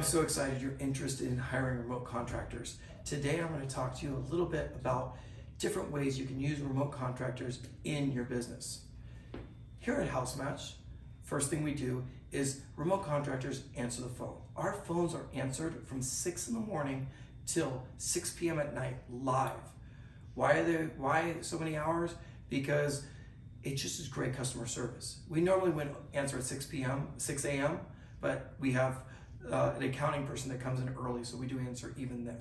so excited you're interested in hiring remote contractors. Today I'm going to talk to you a little bit about different ways you can use remote contractors in your business. Here at House Match, first thing we do is remote contractors answer the phone. Our phones are answered from 6 in the morning till 6 p.m. at night live. Why so many hours? Because it just is great customer service. We normally wouldn't answer at 6 a.m., but we have an accounting person that comes in early, so we do answer even then.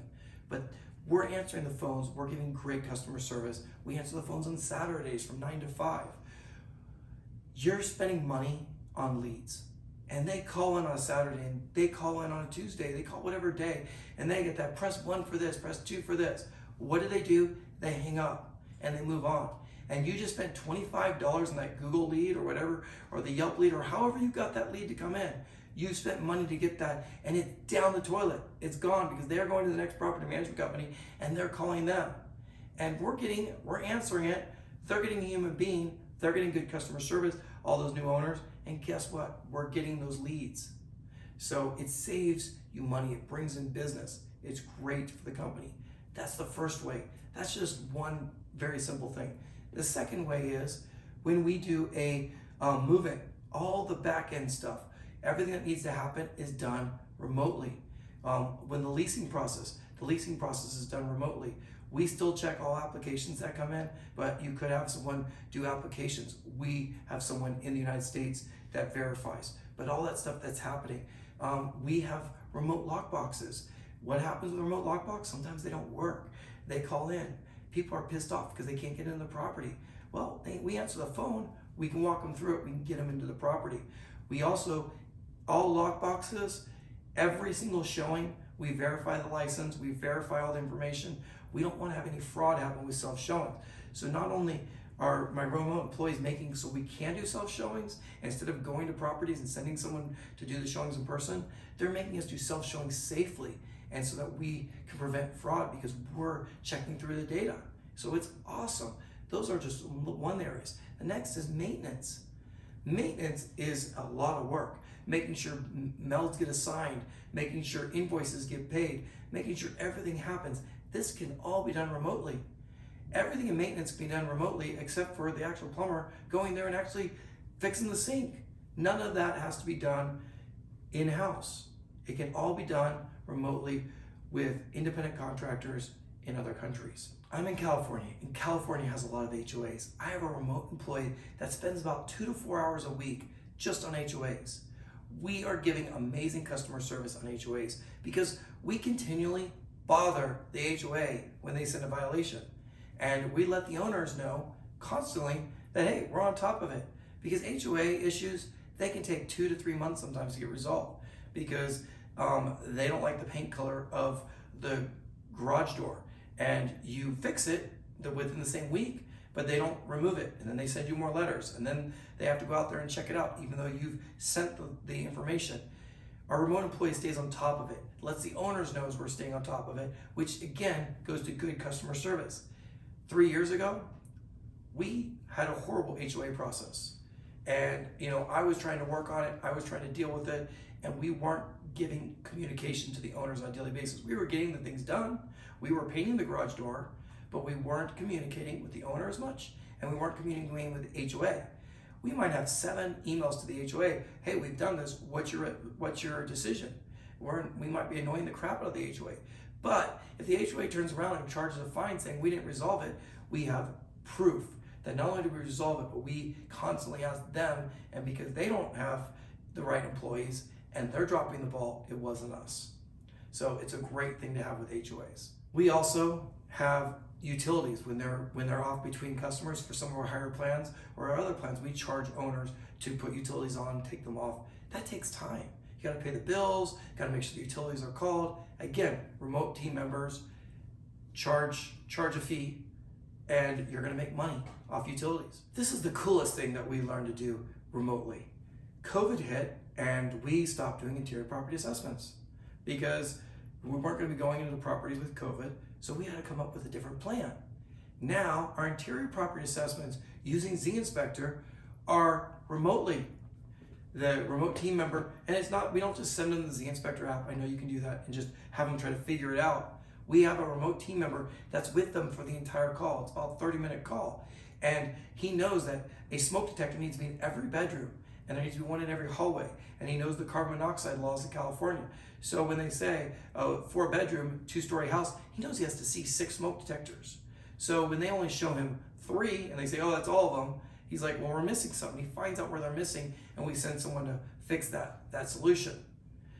But we're answering the phones, we're giving great customer service. We answer the phones on Saturdays from 9 to 5. You're spending money on leads, and they call in on a Saturday, and they call in on a Tuesday, they call whatever day, and they get that press 1 for this, press 2 for this. What do? They hang up and they move on. And you just spent $25 on that Google lead or whatever, or the Yelp lead, or however you got that lead to come in. You spent money to get that, and it's down the toilet. It's gone because they're going to the next property management company and they're calling them. And we're answering it. They're getting a human being. They're getting good customer service, all those new owners. And guess what? We're getting those leads. So it saves you money. It brings in business. It's great for the company. That's the first way. That's just one very simple thing. The second way is when we do a move-in, all the back end stuff, everything that needs to happen is done remotely. When the leasing process is done remotely. We still check all applications that come in, but you could have someone do applications. We have someone in the United States that verifies. But all that stuff that's happening, we have remote lock boxes. What happens with a remote lockbox? Sometimes they don't work. They call in. People are pissed off because they can't get into the property. Well, we answer the phone. We can walk them through it. We can get them into the property. We also, all lockboxes, every single showing, we verify the license. We verify all the information. We don't want to have any fraud happen with self-showings. So not only are my remote employees making so we can do self-showings, instead of going to properties and sending someone to do the showings in person, they're making us do self-showings safely, and so that we can prevent fraud because we're checking through the data. So it's awesome. Those are just one areas. The next is maintenance. Maintenance is a lot of work. Making sure melds get assigned, making sure invoices get paid, making sure everything happens. This can all be done remotely. Everything in maintenance can be done remotely except for the actual plumber going there and actually fixing the sink. None of that has to be done in-house. It can all be done remotely with independent contractors in other countries. I'm in California, and California has a lot of HOAs. I have a remote employee that spends about 2 to 4 hours a week just on HOAs. We are giving amazing customer service on HOAs because we continually bother the HOA when they send a violation. And we let the owners know constantly that, hey, we're on top of it. Because HOA issues, they can take 2 to 3 months sometimes to get resolved because they don't like the paint color of the garage door. And you fix it within the same week, but they don't remove it. And then they send you more letters. And then they have to go out there and check it out, even though you've sent the information. Our remote employee stays on top of it, lets the owners know we're staying on top of it, which again goes to good customer service. 3 years ago, we had a horrible HOA process. And I was trying to work on it, I was trying to deal with it, and we weren't giving communication to the owners on a daily basis. We were getting the things done, we were painting the garage door, but we weren't communicating with the owner as much, and we weren't communicating with the HOA. We might have 7 emails to the HOA. Hey, we've done this. What's your decision? We might be annoying the crap out of the HOA. But if the HOA turns around and charges a fine saying we didn't resolve it, we have proof that not only did we resolve it, but we constantly ask them, and because they don't have the right employees and they're dropping the ball, it wasn't us. So it's a great thing to have with HOAs. We also have utilities when they're off between customers for some of our higher plans or our other plans. We charge owners to put utilities on, take them off. That takes time. You got to pay the bills, got to make sure the utilities are called. Again, remote team members charge a fee, and you're going to make money off utilities. This is the coolest thing that we learned to do remotely. COVID hit, and we stopped doing interior property assessments because we weren't going to be going into the properties with COVID, so we had to come up with a different plan. Now, our interior property assessments using Z Inspector are remotely. the remote team member, and it's not, we don't just send them the Z Inspector app. I know you can do that and just have them try to figure it out. We have a remote team member that's with them for the entire call. It's about a 30-minute call. And he knows that a smoke detector needs to be in every bedroom, and there needs to be one in every hallway. And he knows the carbon monoxide laws in California. So when they say, oh, 4-bedroom, 2-story house, he knows he has to see 6 smoke detectors. So when they only show him 3 and they say, oh, that's all of them, he's like, well, we're missing something. He finds out where they're missing, and we send someone to fix that solution.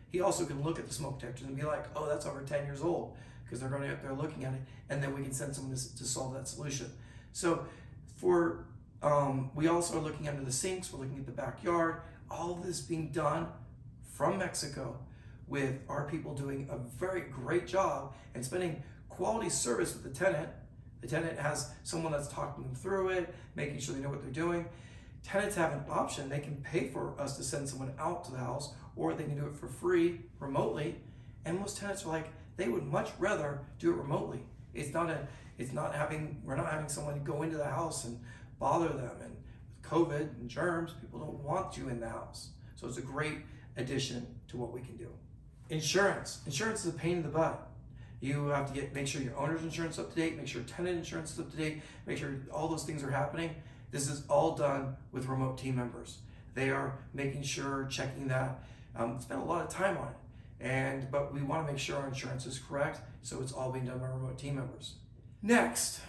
He also can look at the smoke detectors and be like, oh, that's over 10 years old, because they're going to be up there looking at it, and then we can send someone to solve that solution. So we also are looking under the sinks, we're looking at the backyard, all of this being done from Mexico with our people doing a very great job and spending quality service with the tenant. The tenant has someone that's talking them through it, making sure they know what they're doing. Tenants have an option. They can pay for us to send someone out to the house, or they can do it for free remotely. And most tenants are like, they would much rather do it remotely. We're not having someone go into the house and bother them. And with COVID and germs, people don't want you in the house. So it's a great addition to what we can do. Insurance. Insurance is a pain in the butt. You have to make sure your owner's insurance is up to date, make sure tenant insurance is up to date, make sure all those things are happening. This is all done with remote team members. They are making sure, checking that. Spend a lot of time on it. But we want to make sure our insurance is correct, so it's all being done by remote team members. Next,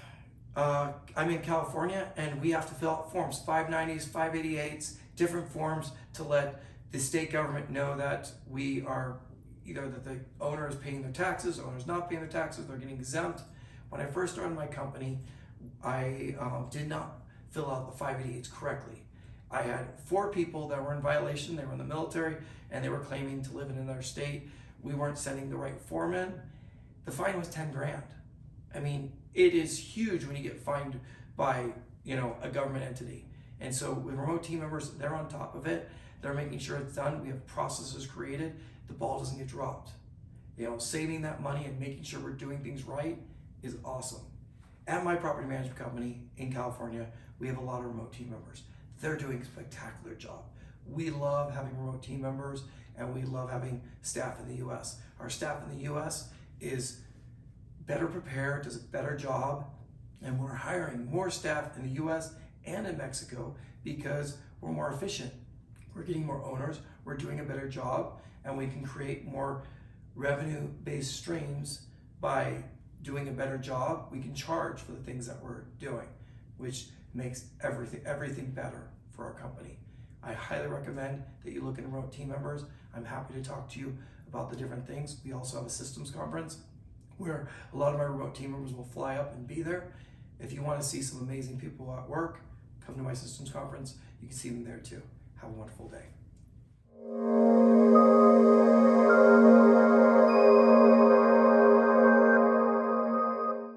I'm in California, and we have to fill out forms, 590s, 588s, different forms to let the state government know that we are either that the owner is paying their taxes, the owner's not paying their taxes, they're getting exempt. When I first started my company, I did not fill out the 588s correctly. I had 4 people that were in violation. They were in the military, and they were claiming to live in another state. We weren't sending the right form in. The fine was 10 grand. I mean, it is huge when you get fined by, a government entity. And so with remote team members, they're on top of it. They're making sure it's done. We have processes created. The ball doesn't get dropped. Saving that money and making sure we're doing things right is awesome. At my property management company in California, we have a lot of remote team members. They're doing a spectacular job. We love having remote team members, and we love having staff in the U.S. Our staff in the U.S. is better prepared, does a better job, and we're hiring more staff in the U.S. and in Mexico because we're more efficient. We're getting more owners, we're doing a better job, and we can create more revenue-based streams by doing a better job. We can charge for the things that we're doing, which makes everything better for our company. I highly recommend that you look at remote team members. I'm happy to talk to you about the different things. We also have a systems conference where a lot of my remote team members will fly up and be there. If you want to see some amazing people at work, come to my systems conference. You can see them there too. Have a wonderful day.